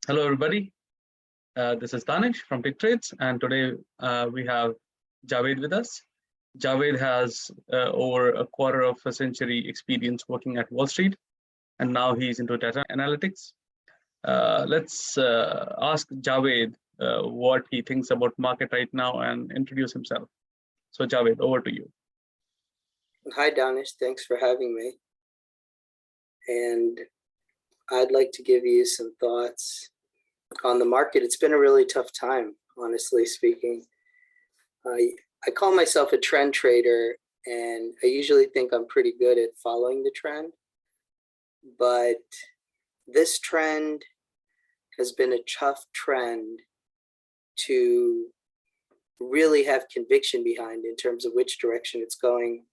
Hello, everybody. This is Danish from TYK Trades, and today we have Javed with us. Javed has over a quarter of a century experience working at Wall Street, and now he's into data analytics. Let's ask Javed what he thinks about market right now and introduce himself. So, Javed, over to you. Hi, Danish. Thanks for having me. And I'd like to give you some thoughts on the market. It's been a really tough time, honestly speaking. I call myself a trend trader, and I usually think I'm pretty good at following the trend. But this trend has been a tough trend to really have conviction behind in terms of which direction it's going.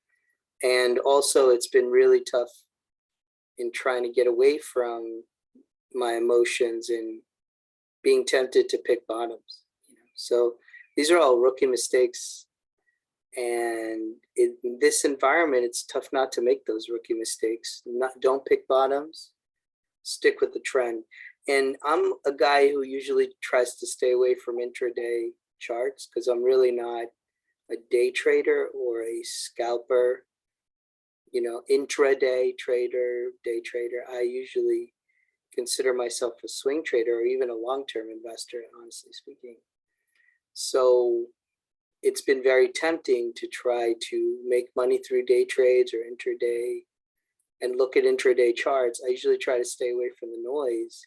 And also it's been really tough in trying to get away from my emotions and being tempted to pick bottoms. So these are all rookie mistakes. And in this environment, it's tough not to make those rookie mistakes. Don't pick bottoms, stick with the trend. And I'm a guy who usually tries to stay away from intraday charts because I'm really not a day trader or a scalper, intraday trader, day trader. I usually consider myself a swing trader or even a long-term investor, honestly speaking. So it's been very tempting to try to make money through day trades or intraday and look at intraday charts. I usually try to stay away from the noise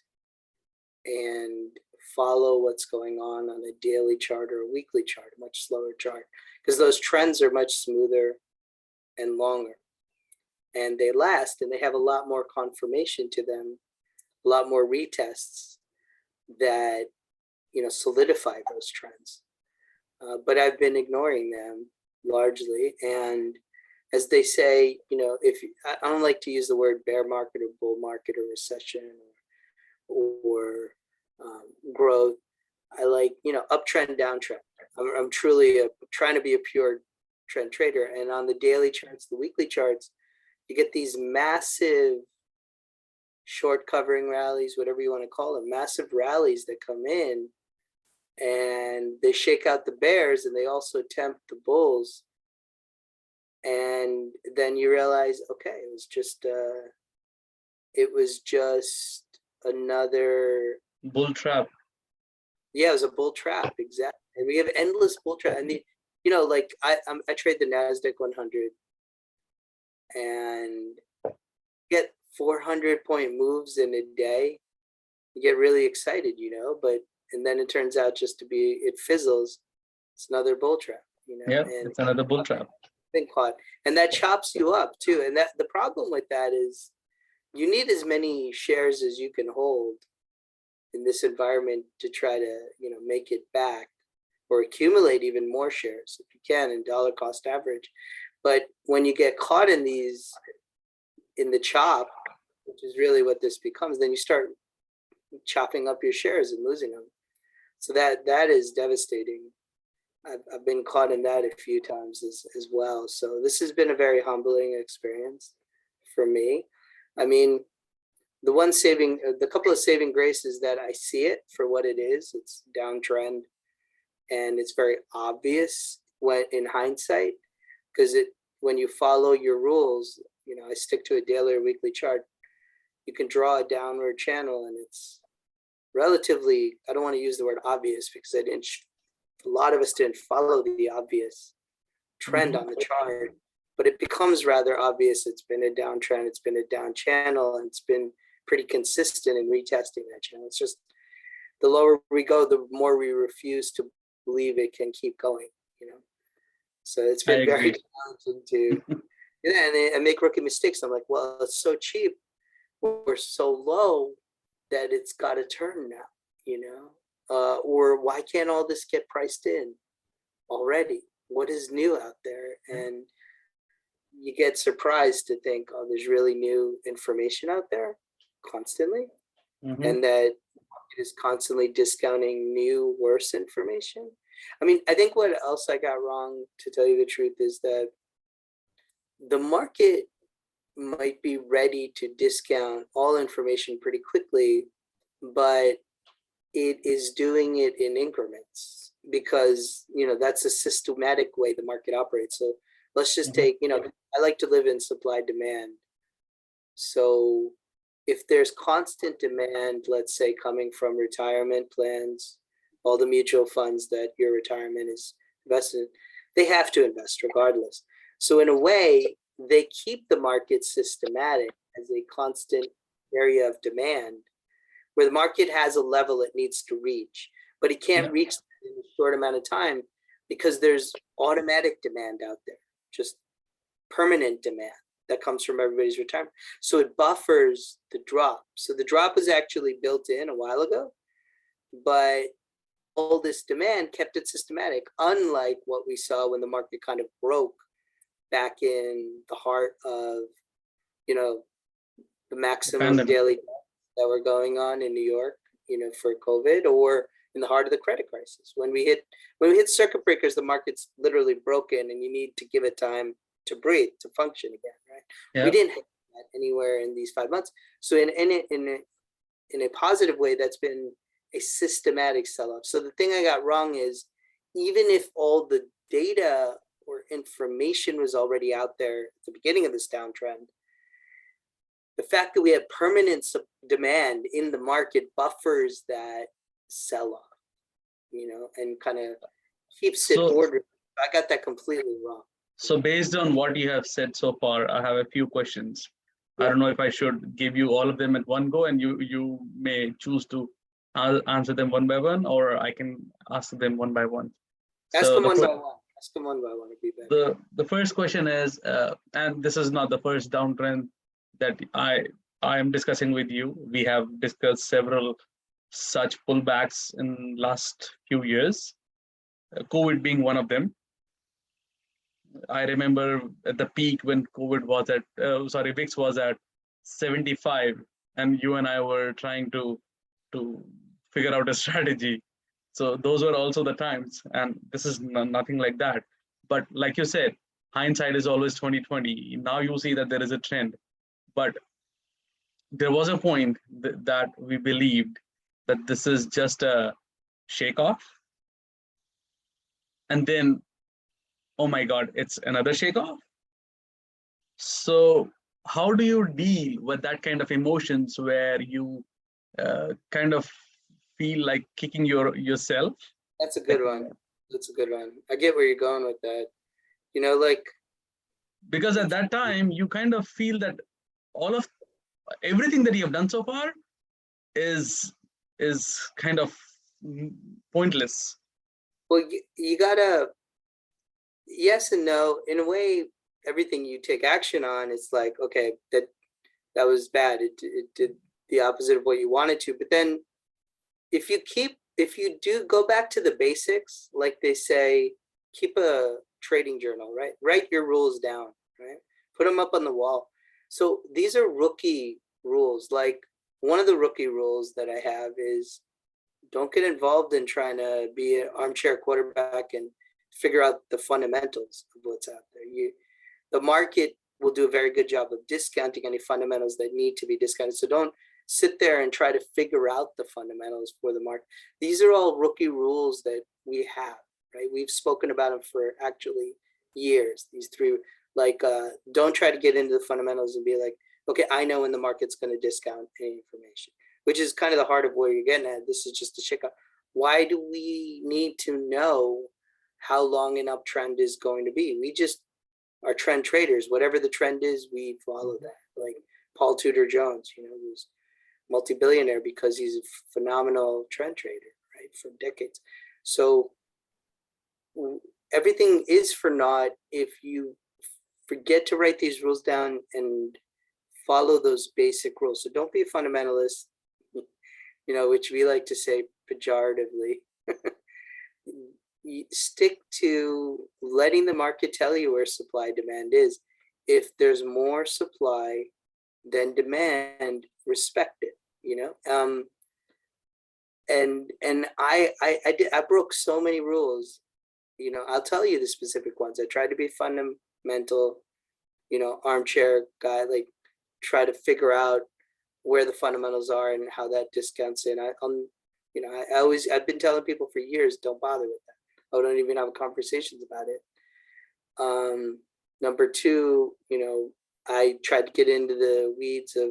and follow what's going on a daily chart or a weekly chart, a much slower chart, because those trends are much smoother and longer. And they last, and they have a lot more confirmation to them, a lot more retests that solidify those trends. But I've been ignoring them largely. And as they say, I don't like to use the word bear market or bull market or recession or growth. I like uptrend, downtrend. I'm truly trying to be a pure trend trader. And on the daily charts, the weekly charts, you get these massive short covering rallies, whatever you want to call them, massive rallies that come in and they shake out the bears and they also tempt the bulls. And then you realize, okay, it was just another Bull trap. Yeah, it was a bull trap, exactly. And we have endless bull trap. And I trade the NASDAQ 100 and get 400-point moves in a day. You get really excited, and then it turns out it fizzles. It's another bull trap, Yeah, and it's another bull trap. Been caught. And that chops you up too. And that the problem with that is you need as many shares as you can hold in this environment to try to, make it back or accumulate even more shares if you can in dollar cost average. But when you get caught in the chop, which is really what this becomes, then you start chopping up your shares and losing them. So that is devastating. I've been caught in that a few times as well. So this has been a very humbling experience for me. I mean, the couple of saving graces that I see it for what it is, it's downtrend, and it's very obvious when in hindsight, because when you follow your rules, I stick to a daily or weekly chart, you can draw a downward channel, and it's relatively, I don't want to use the word obvious because a lot of us didn't follow the obvious trend on the chart, but it becomes rather obvious. It's been a downtrend, it's been a down channel, and it's been pretty consistent in retesting that channel. It's just the lower we go, the more we refuse to believe it can keep going, So it's been very challenging to, and I make rookie mistakes. I'm like, well, it's so cheap, we're so low that it's got to turn now, or why can't all this get priced in already? What is new out there? And you get surprised to think, oh, there's really new information out there constantly, and that it is constantly discounting new, worse information. I mean, I think what else I got wrong, to tell you the truth, is that the market might be ready to discount all information pretty quickly, but it is doing it in increments because, that's a systematic way the market operates. So let's just take, I like to live in supply demand. So if there's constant demand, let's say coming from retirement plans, all the mutual funds that your retirement is invested in, they have to invest regardless. So in a way, they keep the market systematic as a constant area of demand where the market has a level it needs to reach, but it can't reach in a short amount of time because there's automatic demand out there, just permanent demand that comes from everybody's retirement. So it buffers the drop. So the drop was actually built in a while ago, but all this demand kept it systematic, unlike what we saw when the market kind of broke back in the heart of, the maximum daily that were going on in New York, for COVID, or in the heart of the credit crisis. When we hit circuit breakers, the market's literally broken and you need to give it time to breathe, to function again, right? Yeah. We didn't have that anywhere in these 5 months. So in a positive way, that's been a systematic sell-off. So the thing I got wrong is, even if all the data or information was already out there at the beginning of this downtrend, the fact that we have permanent demand in the market buffers that sell-off, and kind of keeps it ordered. I got that completely wrong. So based on what you have said so far, I have a few questions. I don't know if I should give you all of them at one go, and you may choose to answer them one by one, or I can ask them one by one. Ask them one by one. Ask them one by one. It'd be better. The first question is, and this is not the first downtrend that I am discussing with you. We have discussed several such pullbacks in last few years, COVID being one of them. I remember at the peak when COVID was at, VIX was at 75, and you and I were trying to figure out a strategy. So those were also the times, and this is nothing like that. But like you said, hindsight is always 20/20. Now you see that there is a trend, but there was a point that we believed that this is just a shake-off, and then, oh my God, it's another shake-off. So how do you deal with that kind of emotions where you kind of feel like kicking yourself? That's a good one. That's a good one. I get where you're going with that. Because at that time you kind of feel that everything that you have done so far is kind of pointless. Well, you gotta, yes and no. In a way, everything you take action on, it's like, okay, that was bad. It did the opposite of what you wanted to. But then if you do go back to the basics, like they say, keep a trading journal, right? Write your rules down, right? Put them up on the wall. So these are rookie rules. Like, one of the rookie rules that I have is, don't get involved in trying to be an armchair quarterback and figure out the fundamentals of what's out there. The market will do a very good job of discounting any fundamentals that need to be discounted. So don't sit there and try to figure out the fundamentals for the market. These are all rookie rules that we have, right? We've spoken about them for actually years. These three, like, don't try to get into the fundamentals and be like, okay, I know when the market's going to discount any information, which is kind of the heart of where you're getting at. This is just a checkup. Why do we need to know how long an uptrend is going to be? We just are trend traders. Whatever the trend is, we follow that. Like Paul Tudor Jones, who's multi-billionaire because he's a phenomenal trend trader, right, for decades. So everything is for naught if you forget to write these rules down and follow those basic rules. So don't be a fundamentalist, which we like to say pejoratively. You stick to letting the market tell you where supply demand is. If there's more supply than demand, respect it, and I broke so many rules. I'll tell you the specific ones. I tried to be fundamental, armchair guy, like try to figure out where the fundamentals are and how that discounts in. I've been telling people for years, don't bother with that. I don't even have conversations about it. Number two, I tried to get into the weeds of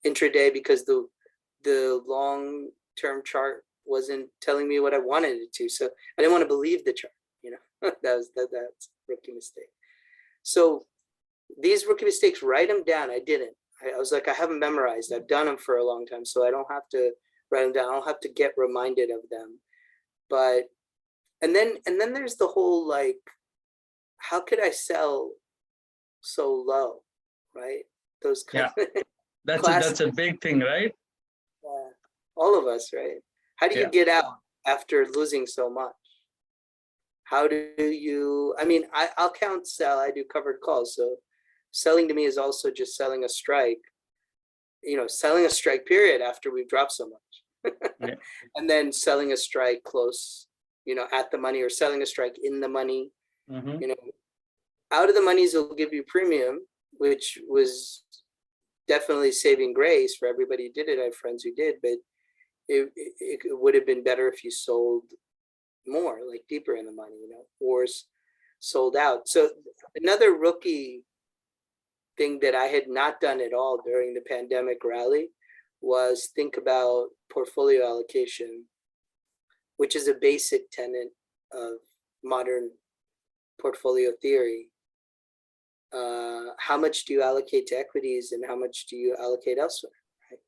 intraday because the long-term chart wasn't telling me what I wanted it to. So I didn't want to believe the chart, that's a rookie mistake. So these rookie mistakes, write them down. I didn't. I was like, I haven't memorized. I've done them for a long time, so I don't have to write them down. I don't have to get reminded of them. But and then there's the whole like, how could I sell so low, right? Those kind of that's a big thing, right? All of us, right? How do you get out after losing so much? How do you? I mean, I'll count sell. I do covered calls, so selling to me is also just selling a strike. Selling a strike period after we've dropped so much, and then selling a strike close, at the money, or selling a strike in the money. Mm-hmm. Out of the monies will give you premium, which was definitely saving grace for everybody who did it. I have friends who did, but it would have been better if you sold more, like deeper in the money, or sold out. So another rookie thing that I had not done at all during the pandemic rally was think about portfolio allocation, which is a basic tenet of modern portfolio theory. How much do you allocate to equities and how much do you allocate elsewhere, right?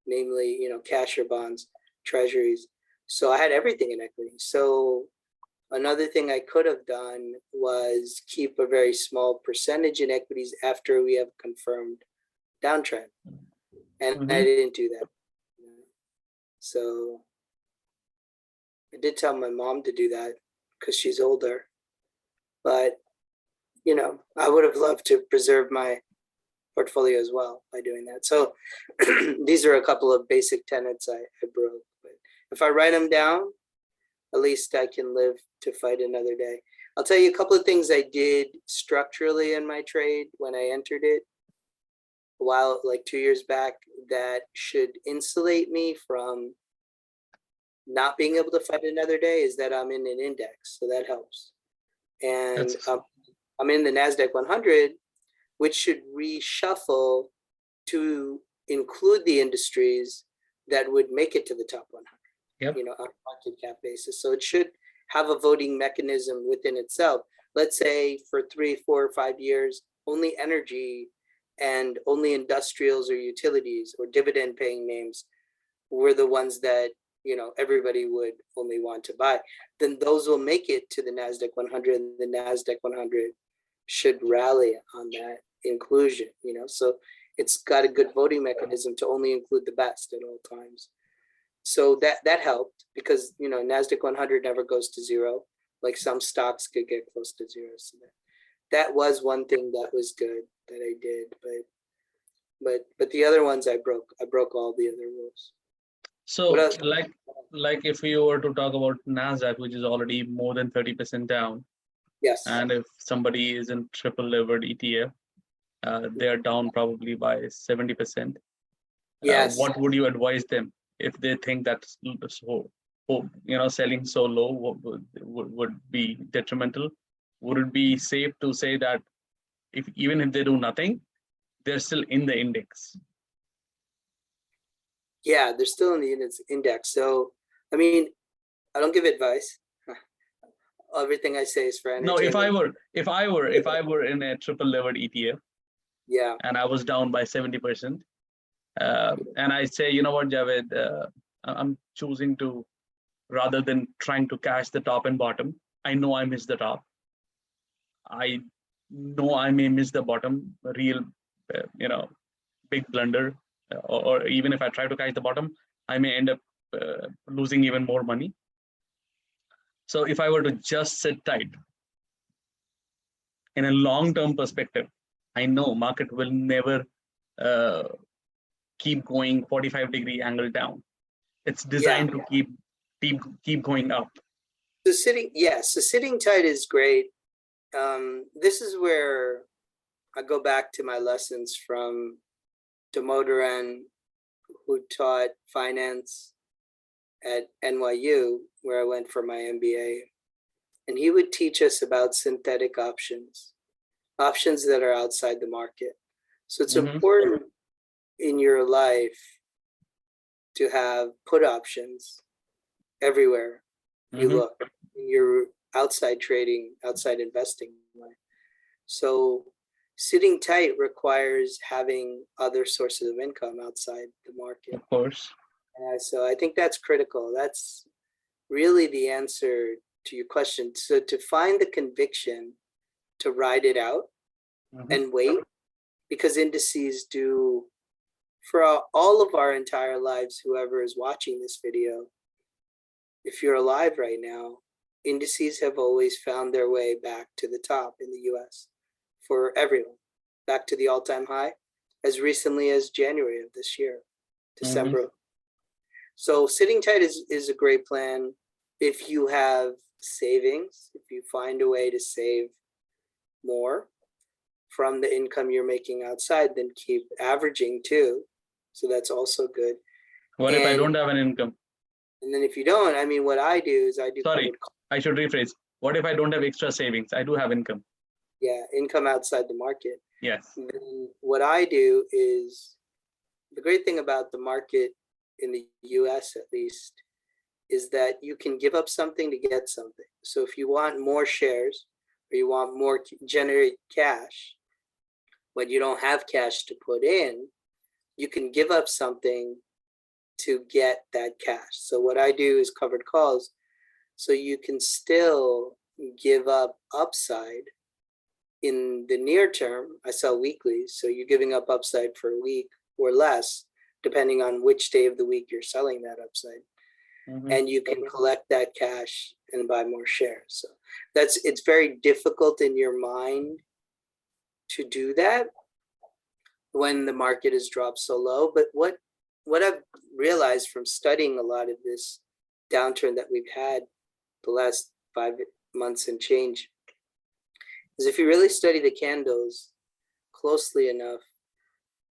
Namely, cash or bonds, treasuries. So I had everything in equities. So another thing I could have done was keep a very small percentage in equities after we have confirmed downtrend. And I didn't do that. So I did tell my mom to do that because she's older. But, I would have loved to preserve my portfolio as well by doing that. So these are a couple of basic tenets I broke. But if I write them down, at least I can live to fight another day. I'll tell you a couple of things I did structurally in my trade when I entered it a while, like 2 years back, that should insulate me from not being able to fight another day, is that I'm in an index. So that helps. And I'm in the NASDAQ 100, which should reshuffle to include the industries that would make it to the top 100, on a market cap basis. So it should have a voting mechanism within itself. Let's say for 3, 4, or 5 years, only energy and only industrials or utilities or dividend paying names were the ones that, everybody would only want to buy. Then those will make it to the NASDAQ 100, and the NASDAQ 100 should rally on that inclusion, so it's got a good voting mechanism to only include the best at all times. So that helped because, NASDAQ 100 never goes to zero. Like some stocks could get close to zero. So that was one thing that was good that I did, but the other ones I broke all the other rules. So like if you were to talk about NASDAQ, which is already more than 30% down. Yes. And if somebody is in triple levered ETF, they're down probably by 70%. Yes. What would you advise them if they think that selling so low would be detrimental? Would it be safe to say that even if they do nothing, they're still in the index? Yeah, they're still in the index. So, I mean, I don't give advice. Everything I say is for entertainment. No, if I were in a triple levered ETF, and I was down by 70%, and I say, you know what, Javed, I'm choosing to, rather than trying to cash the top and bottom, I know I missed the top. I know I may miss the bottom, real, big blunder, or even if I try to catch the bottom, I may end up losing even more money. So if I were to just sit tight in a long-term perspective, I know market will never keep going 45-degree angle down. It's designed to keep going up. So sitting tight is great. This is where I go back to my lessons from Damodaran, who taught finance at NYU, where I went for my MBA, and he would teach us about synthetic options, options that are outside the market. So it's important in your life to have put options everywhere you look in your outside trading, outside investing life. So sitting tight requires having other sources of income outside the market. Of course. So I think that's critical. That's really the answer to your question. So to find the conviction to ride it out and wait, because indices do, for all of our entire lives, whoever is watching this video, if you're alive right now, indices have always found their way back to the top in the US for everyone, back to the all-time high as recently as January of this year, December. So sitting tight is a great plan if you have savings, if you find a way to save more from the income you're making outside, then keep averaging too. So that's also good. What if I don't have an income? And then if you don't, I mean, what I do is I do. Sorry, I should rephrase. What if I don't have extra savings? I do have income. Yeah, income outside the market. Yes. And then what I do is, the great thing about the market in the US at least is that you can give up something to get something. So if you want more shares or you want more generate cash, when you don't have cash to put in, you can give up something to get that cash. So what I do is covered calls. So you can still give up upside in the near term. I sell weekly. So you're giving up upside for a week or less, depending on which day of the week you're selling that upside. And you can collect that cash and buy more shares. So it's very difficult in your mind to do that when the market has dropped so low. But what I've realized from studying a lot of this downturn that we've had the last 5 months and change is if you really study the candles closely enough,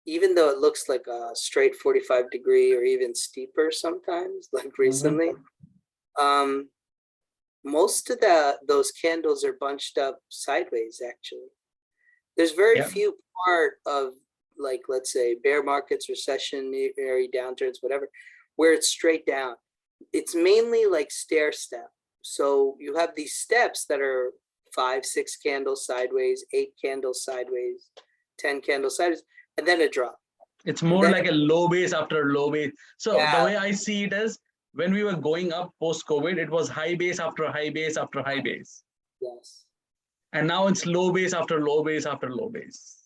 even though it looks like a straight 45-degree or even steeper sometimes, like recently, most of those candles are bunched up sideways, actually. There's very few part of, like, let's say, bear markets, recessionary downturns, whatever, where it's straight down. It's mainly like stair step. So you have these steps that are 5, 6 candles sideways, 8 candles sideways, 10 candles sideways, and then a drop. It's more like a low base after low base. So the way I see it is, when we were going up post-COVID, it was high base after high base after high base. Yes. And now it's low base after low base after low base.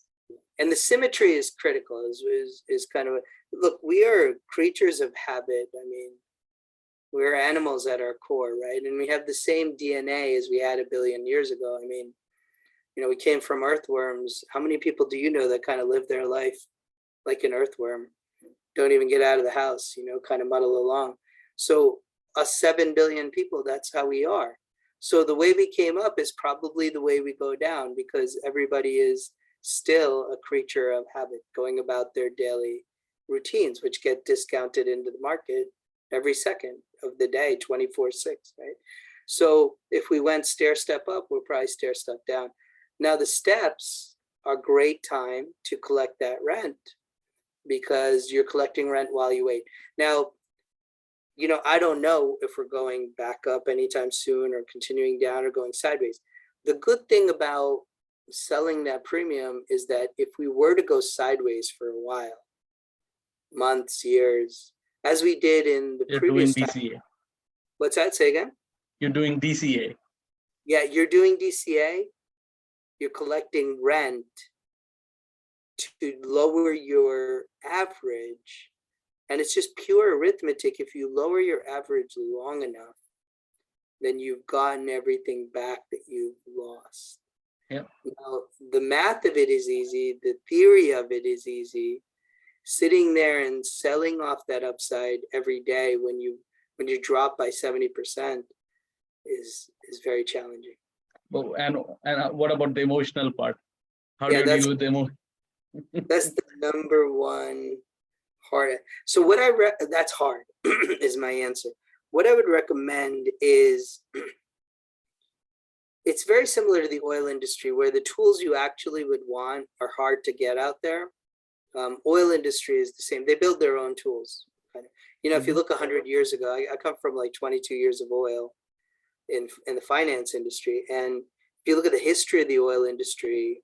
And the symmetry is critical, is kind of, look, we are creatures of habit. I mean, we're animals at our core, right? And we have the same DNA as we had 1 billion years ago. I mean, you know, we came from earthworms. How many people do you know that kind of live their life like an earthworm? Don't even get out of the house, you know, kind of muddle along. So us 7 billion people, that's how we are. So the way we came up is probably the way we go down, because everybody is still a creature of habit, going about their daily routines, which get discounted into the market every second of the day, 24/6, right? So if we went stair step up, we'll probably stair step down. Now the steps are great time to collect that rent, because you're collecting rent while you wait. Now, you know, I don't know if we're going back up anytime soon or continuing down or going sideways. The good thing about selling that premium is that if we were to go sideways for a while, months, years, as we did in the previous doing time. DCA. What's that? Say again? You're doing DCA. Yeah, you're doing DCA. You're collecting rent to lower your average. And it's just pure arithmetic. If you lower your average long enough, then you've gotten everything back that you've lost. Yep. Now, the math of it is easy. The theory of it is easy. Sitting there and selling off that upside every day when you drop by 70% is very challenging. Oh, and what about the emotional part? How do you deal with the emotion? That's the number one hard. So that's hard is my answer. what I would recommend is it's very similar to the oil industry, where the tools you actually would want are hard to get out there. Oil industry is the same. They build their own tools. You know, if you look 100 years ago, I come from like 22 years of oil in the finance industry. And if you look at the history of the oil industry,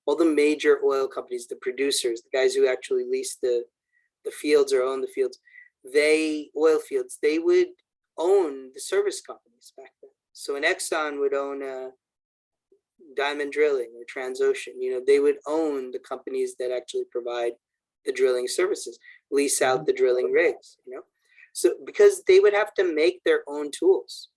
all the major oil companies, the producers, the guys who actually lease the fields or own the fields, oil fields, they would own the service companies back then. So an Exxon would own a Diamond Drilling or Transocean. You know, they would own the companies that actually provide the drilling services, lease out the drilling rigs, you know. So because they would have to make their own tools.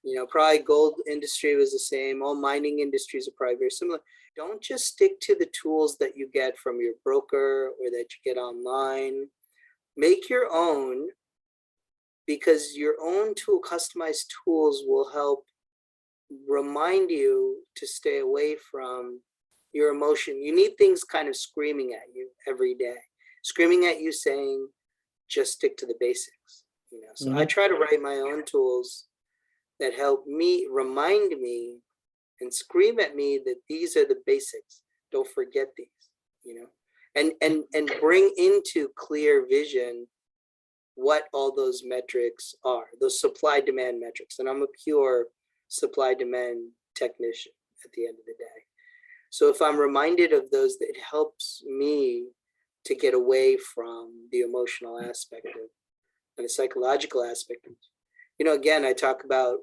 You know, probably gold industry was the same. All mining industries are probably very similar. Don't just stick to the tools that you get from your broker or that you get online. Make your own, because your own customized tools will help remind you to stay away from your emotion. You need things kind of screaming at you every day, screaming at you saying, just stick to the basics. You know, so I try to write my own tools that help me, remind me, and scream at me that these are the basics. Don't forget these, you know, and bring into clear vision what all those metrics are, those supply demand metrics. And I'm a pure supply demand technician at the end of the day. So if I'm reminded of those, it helps me to get away from the emotional aspect of and the psychological aspect of, you know, again, I talk about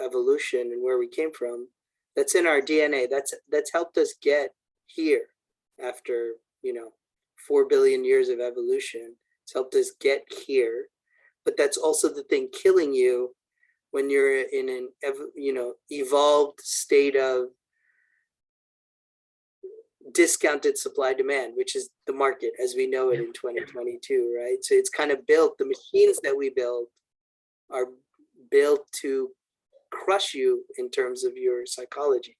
evolution and where we came from. That's in our DNA. That's helped us get here after, you know, 4 billion years of evolution. It's helped us get here, but that's also the thing killing you when you're in an, you know, evolved state of discounted supply demand, which is the market as we know it in 2022, right? So it's kind of built, the machines that we build are built to crush you in terms of your psychology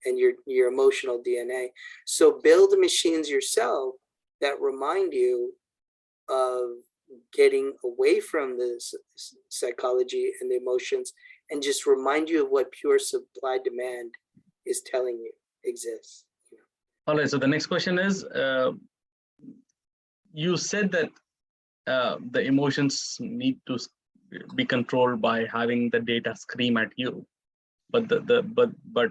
and your emotional DNA. So build machines yourself that remind you of getting away from the psychology and the emotions and just remind you of what pure supply demand is telling you exists. You know? All right, so the next question is, you said that the emotions need to be controlled by having the data scream at you, but but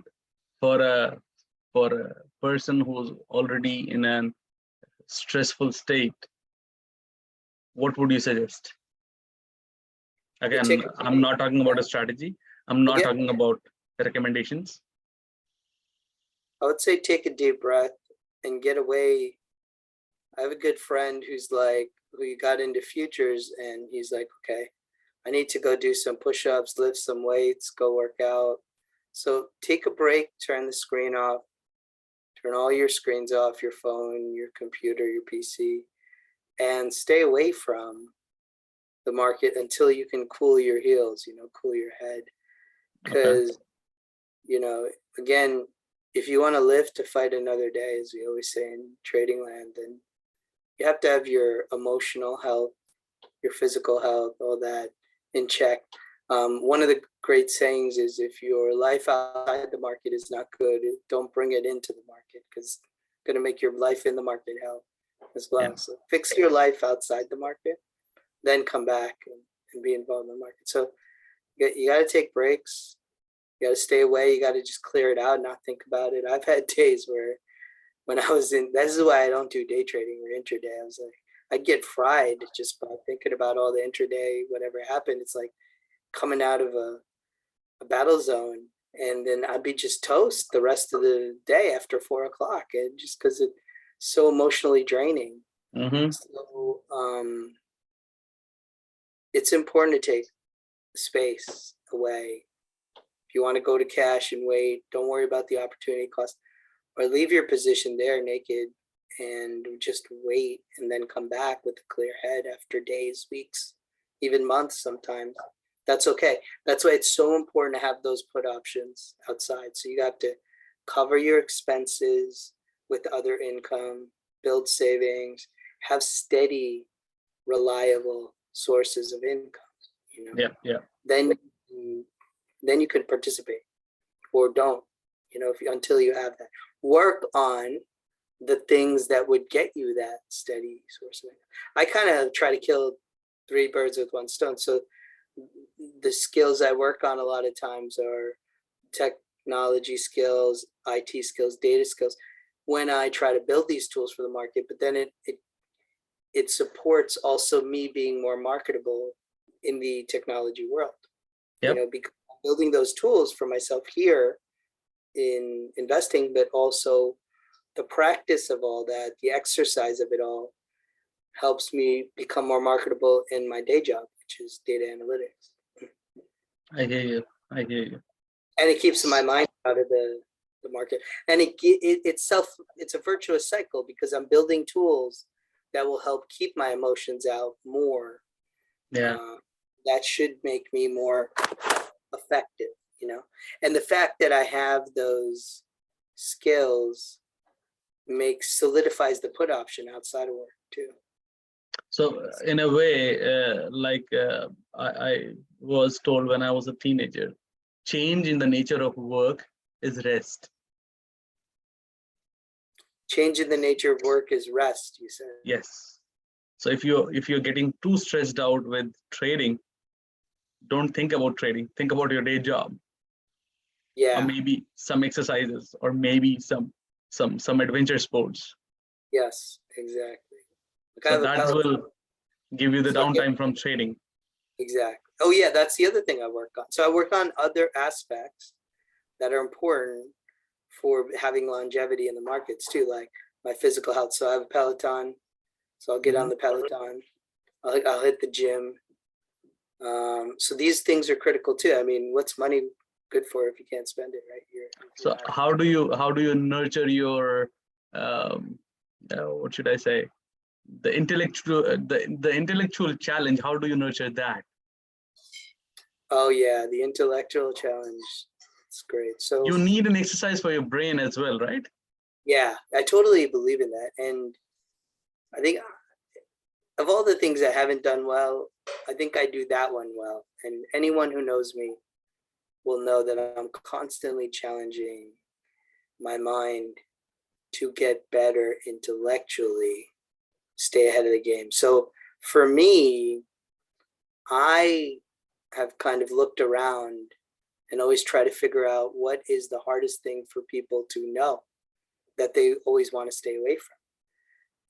for a person who's already in a stressful state, what would you suggest? Again, I'm not talking about a strategy. I'm not talking about the recommendations. I would say take a deep breath and get away. I have a good friend who got into futures, and he's like, okay, I need to go do some push-ups, lift some weights, go work out. So take a break, turn the screen off, turn all your screens off, your phone, your computer, your PC, and stay away from the market until you can cool your heels, you know, cool your head. Because, you know, again, if you want to live to fight another day, as we always say in trading land, then you have to have your emotional health, your physical health, all that in check. One of the great sayings is, if your life outside the market is not good, don't bring it into the market, because it's going to make your life in the market hell as well. Yeah. So fix your life outside the market, then come back and be involved in the market. So you got to take breaks. You got to stay away. You got to just clear it out, not think about it. I've had days where when I was this is why I don't do day trading or intraday. I was like, I'd get fried just by thinking about all the intraday, whatever happened. It's like coming out of a battle zone, and then I'd be just toast the rest of the day after 4 o'clock, and just because it's so emotionally draining. So it's important to take space away. If you want to go to cash and wait, don't worry about the opportunity cost, or leave your position there naked and just wait, and then come back with a clear head after days, weeks, even months sometimes. That's okay. That's why it's so important to have those put options outside. So you have to cover your expenses with other income, build savings, have steady, reliable sources of income. Yeah. then then you can participate, or don't, until you have that. Work on the things that would get you that steady source of income. I kind of try to kill 3 birds with 1 stone. So the skills I work on a lot of times are technology skills, IT skills, data skills, when I try to build these tools for the market. But then it supports also me being more marketable in the technology world. Yep. Because I'm building those tools for myself here in investing, but also the practice of all that, the exercise of it all, helps me become more marketable in my day job, which is data analytics. I hear you. And it keeps my mind out of the market. And it's a virtuous cycle, because I'm building tools that will help keep my emotions out more. Yeah. That should make me more effective, And the fact that I have those skills solidifies the put option outside of work too. So in a way, I was told when I was a teenager, change in the nature of work is rest. Change in the nature of work is rest, you said. Yes. So if you're getting too stressed out with trading, don't think about trading. Think about your day job. Yeah. Or maybe some exercises, or maybe some adventure sports. Yes, exactly. So that will give you the downtime from trading. Exactly. Oh yeah, that's the other thing I work on. So I work on other aspects that are important for having longevity in the markets too, like my physical health. So I have a Peloton, so I'll get on the Peloton. I'll hit the gym. So these things are critical too. I mean, what's money good for if you can't spend it, right? So how do you nurture your what should I say, the intellectual challenge? How do you nurture that? Oh yeah, the intellectual challenge. It's great. So you need an exercise for your brain as well, right? Yeah, I totally believe in that. And I think of all the things I haven't done well, I think I do that one well. And anyone who knows me will know that I'm constantly challenging my mind to get better intellectually, stay ahead of the game. So for me, I have kind of looked around and always try to figure out what is the hardest thing for people to know that they always want to stay away from.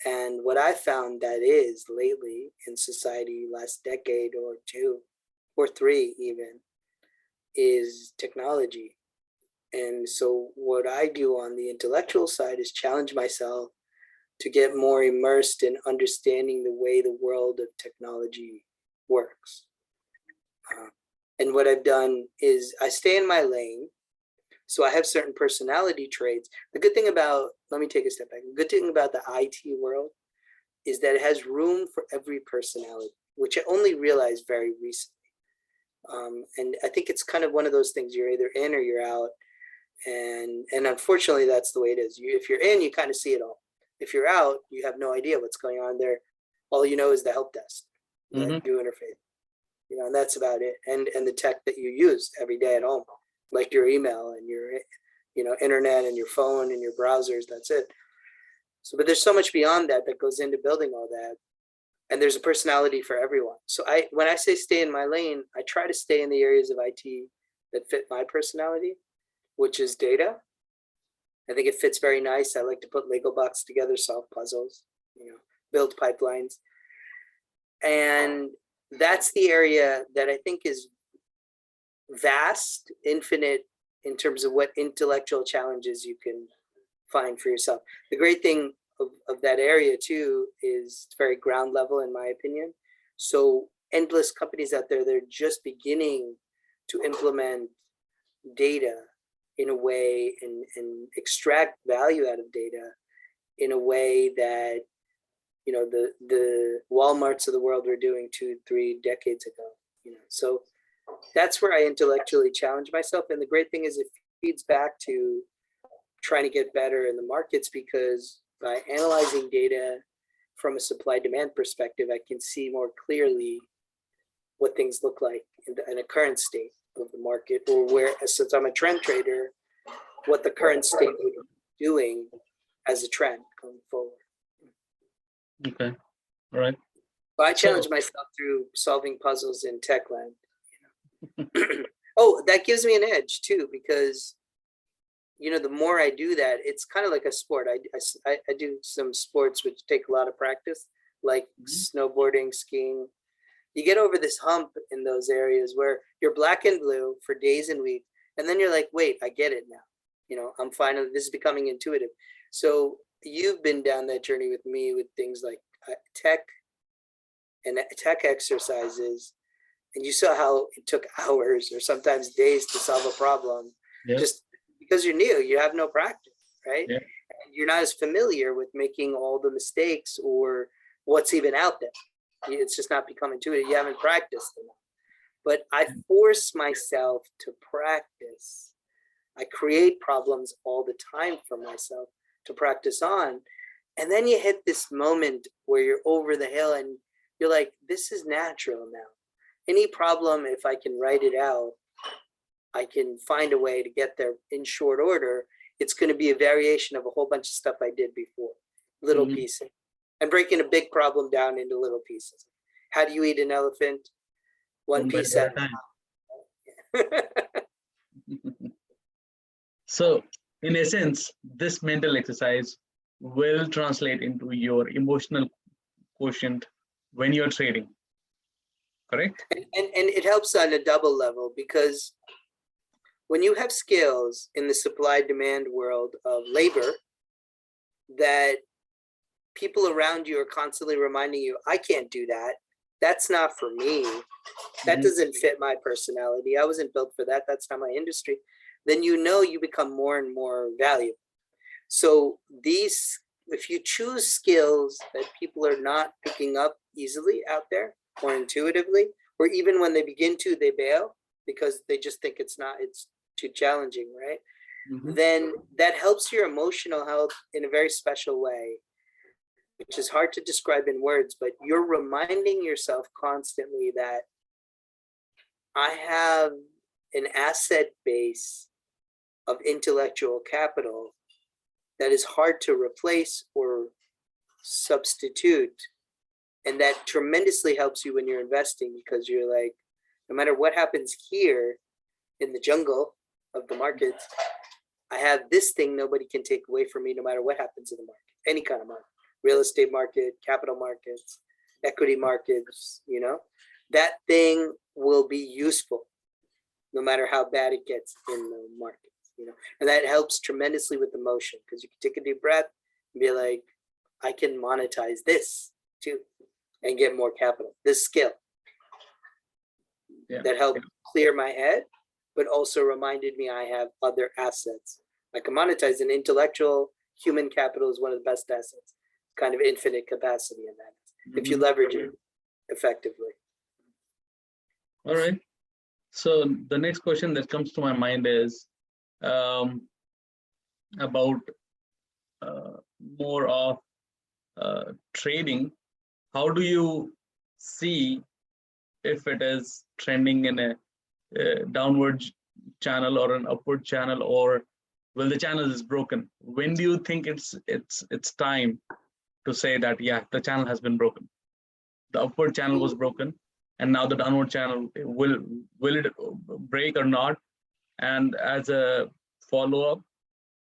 And what I found that is lately in society, last decade or 2 or 3 even, is technology. And so what I do on the intellectual side is challenge myself to get more immersed in understanding the way the world of technology works. And what I've done is I stay in my lane. So I have certain personality traits. The good thing about, let me take a step back. The good thing about the IT world is that it has room for every personality, which I only realized very recently. And I think it's kind of one of those things, you're either in or you're out. And unfortunately, that's the way it is. If you're in, you kind of see it all. If you're out, you have no idea what's going on there. All you know is the help desk that you interface. And that's about it. And the tech that you use every day at home, like your email and your internet and your phone and your browsers. That's it. So, but there's so much beyond that goes into building all that. And there's a personality for everyone. So when I say stay in my lane, I try to stay in the areas of IT that fit my personality, which is data. I think it fits very nice. I like to put Lego blocks together, solve puzzles, build pipelines. And that's the area that I think is vast, infinite in terms of what intellectual challenges you can find for yourself. The great thing of that area too is it's very ground level, in my opinion. So endless companies out there, they're just beginning to implement data in a way and extract value out of data in a way that the Walmarts of the world were doing 2-3 decades ago. So that's where I intellectually challenge myself. And the great thing is it feeds back to trying to get better in the markets, because by analyzing data from a supply demand perspective, I can see more clearly what things look like in a current state of the market, or where, since I'm a trend trader, what the current state would be doing as a trend going forward. Okay. All right. But I challenge myself through solving puzzles in tech land. Oh, that gives me an edge too, because the more I do that, it's kind of like a sport. I do some sports which take a lot of practice, like snowboarding, skiing. You get over this hump in those areas where you're black and blue for days and weeks, and then you're like, wait, I get it now. I'm finally, this is becoming intuitive. So you've been down that journey with me with things like tech and tech exercises, and you saw how it took hours or sometimes days to solve a problem. Yep. Just because you're new, you have no practice, right? Yeah. You're not as familiar with making all the mistakes or what's even out there. It's just not become intuitive. You haven't practiced enough. But I force myself to practice. I create problems all the time for myself to practice on. And then you hit this moment where you're over the hill and you're like, this is natural now. Any problem, if I can write it out, I can find a way to get there in short order. It's going to be a variation of a whole bunch of stuff I did before, little pieces, and breaking a big problem down into little pieces. How do you eat an elephant? One piece at a time. So, in essence, this mental exercise will translate into your emotional quotient when you're trading, correct? And it helps on a double level, because when you have skills in the supply-demand world of labor that people around you are constantly reminding you, I can't do that. That's not for me. That doesn't fit my personality. I wasn't built for that. That's not my industry. Then you become more and more valuable. So if you choose skills that people are not picking up easily out there or intuitively, or even when they begin to, they bail because they just think it's too challenging, right? Then that helps your emotional health in a very special way, which is hard to describe in words, but you're reminding yourself constantly that I have an asset base of intellectual capital that is hard to replace or substitute. And that tremendously helps you when you're investing, because you're like, no matter what happens here in the jungle of the markets, I have this thing nobody can take away from me no matter what happens in the market, any kind of market, real estate market, capital markets, equity markets, that thing will be useful no matter how bad it gets in the market. And that helps tremendously with emotion, because you can take a deep breath and be like, I can monetize this too and get more capital, this skill. That helped clear my head, but also reminded me I have other assets. I can monetize an intellectual human capital is one of the best assets, kind of infinite capacity in that, if you leverage it effectively. All right. So the next question that comes to my mind is about more of trading. How do you see if it is trending in a downward channel or an upward channel, or will the channel is broken? When do you think it's time to say that the channel has been broken? The upward channel was broken, and now the downward channel, will it break or not? And as a follow-up,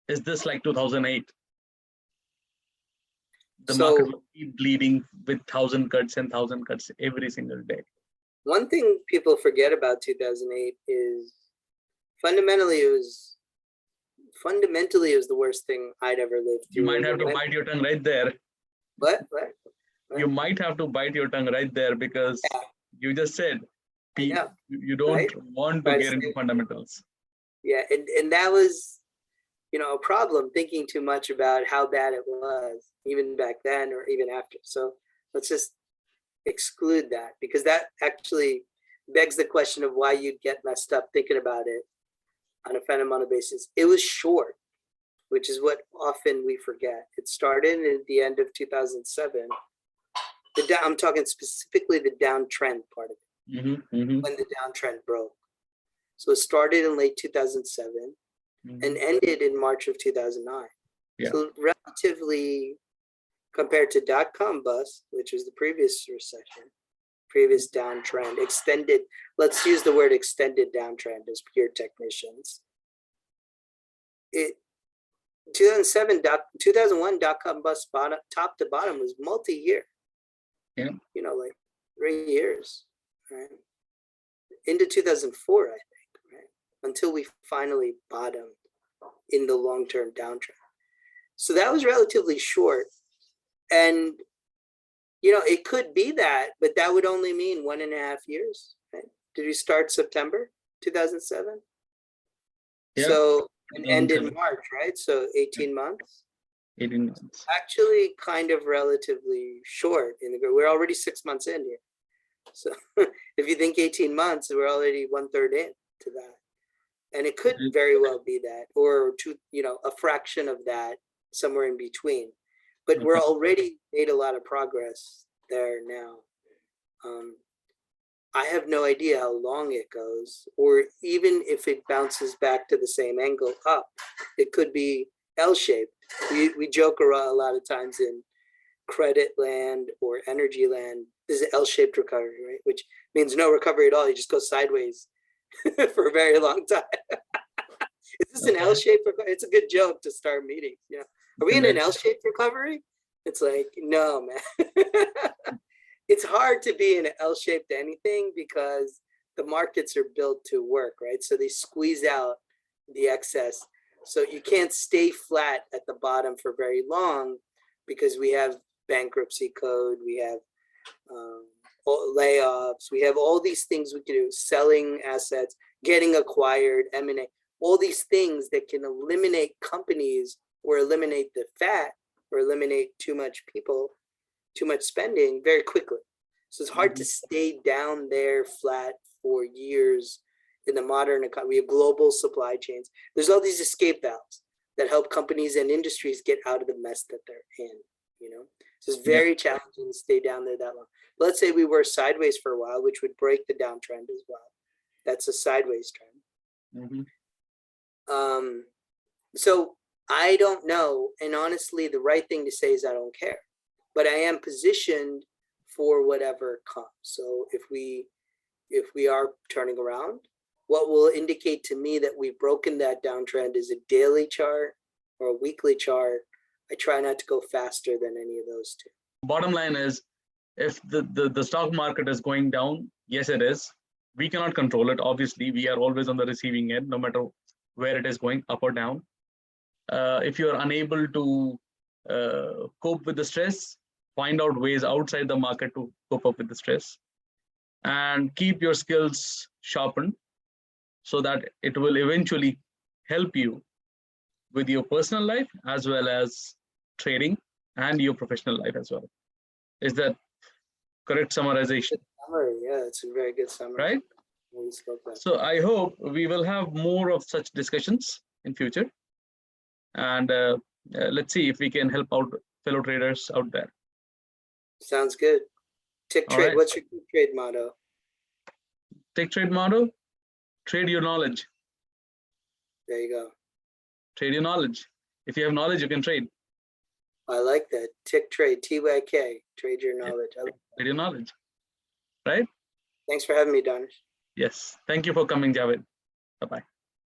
is this like 2008? The market will keep bleeding with 1,000 cuts and 1,000 cuts every single day. One thing people forget about 2008 is fundamentally it was the worst thing I'd ever lived through. You might have to bite your tongue right there. What? You might have to bite your tongue right there, because you just said you don't want to get into fundamentals. Yeah, and that was, a problem, thinking too much about how bad it was, even back then or even after. So let's just exclude that, because that actually begs the question of why you'd get messed up thinking about it on a fundamental basis. It was short, which is what often we forget. It started at the end of 2007. I'm talking specifically the downtrend part of it. when the downtrend broke. So it started in late 2007 and ended in March of 2009. Yeah. So relatively, compared to dot-com bust, which was the previous recession, previous downtrend, extended, let's use the word extended downtrend as pure technicians. 2001 dot-com bust bottom, top to bottom was multi-year. Yeah. You know, like 3 years, right? Into 2004, I think, right? Until we finally bottomed in the long-term downtrend. So that was relatively short. And, you know, it could be that, but that would only mean 1.5 years, right? Did we start September 2007? Yeah. So, and end in 2007. March, right? So 18 months. 18 months. Actually, kind of relatively short. We're already 6 months in here. So if you think 18 months, we're already 1/3 in to that. And it could very well be that, or a fraction of that, somewhere in between. But we're already made a lot of progress there now. I have no idea how long it goes, or even if it bounces back to the same angle up, it could be L-shaped. We joke around a lot of times in credit land or energy land, there's an L-shaped recovery, right? Which means no recovery at all. You just go sideways for a very long time. Is this an L-shaped recovery? It's a good joke to start meetings. You know, are we in an L-shaped recovery? It's like, no, man. It's hard to be in an L-shaped anything because the markets are built to work, right? So they squeeze out the excess. So you can't stay flat at the bottom for very long because we have bankruptcy code, we have layoffs, we have all these things we can do, selling assets, getting acquired, M&A, all these things that can eliminate companies or eliminate the fat or eliminate too much people, too much spending very quickly. So it's hard to stay down there flat for years in the modern economy. We have global supply chains. There's all these escape valves that help companies and industries get out of the mess that they're in, you know? So it's very challenging to stay down there that long. Let's say we were sideways for a while, which would break the downtrend as well. That's a sideways trend. So I don't know. And honestly, the right thing to say is I don't care. But I am positioned for whatever comes. So if we are turning around, what will indicate to me that we've broken that downtrend is a daily chart or a weekly chart. I try not to go faster than any of those two. Bottom line is, if the stock market is going down, yes, it is. We cannot control it. Obviously, we are always on the receiving end, no matter where it is going, up or down. If you are unable to cope with the stress, find out ways outside the market to cope up with the stress, and keep your skills sharpened so that it will eventually help you with your personal life as well as trading and your professional life as well. Is that correct summarization? Summary, yeah, it's a very good summary. Right? So I hope we will have more of such discussions in future. And let's see if we can help out fellow traders out there. Sounds good. TYK Trade, right. What's your trade motto? TYK Trade motto: trade your knowledge. There you go. Trade your knowledge. If you have knowledge, you can trade. I like that. TYK Trade, TYK, trade your knowledge. Trade your knowledge. Right? Thanks for having me, Danish. Yes. Thank you for coming, Javed. Bye-bye.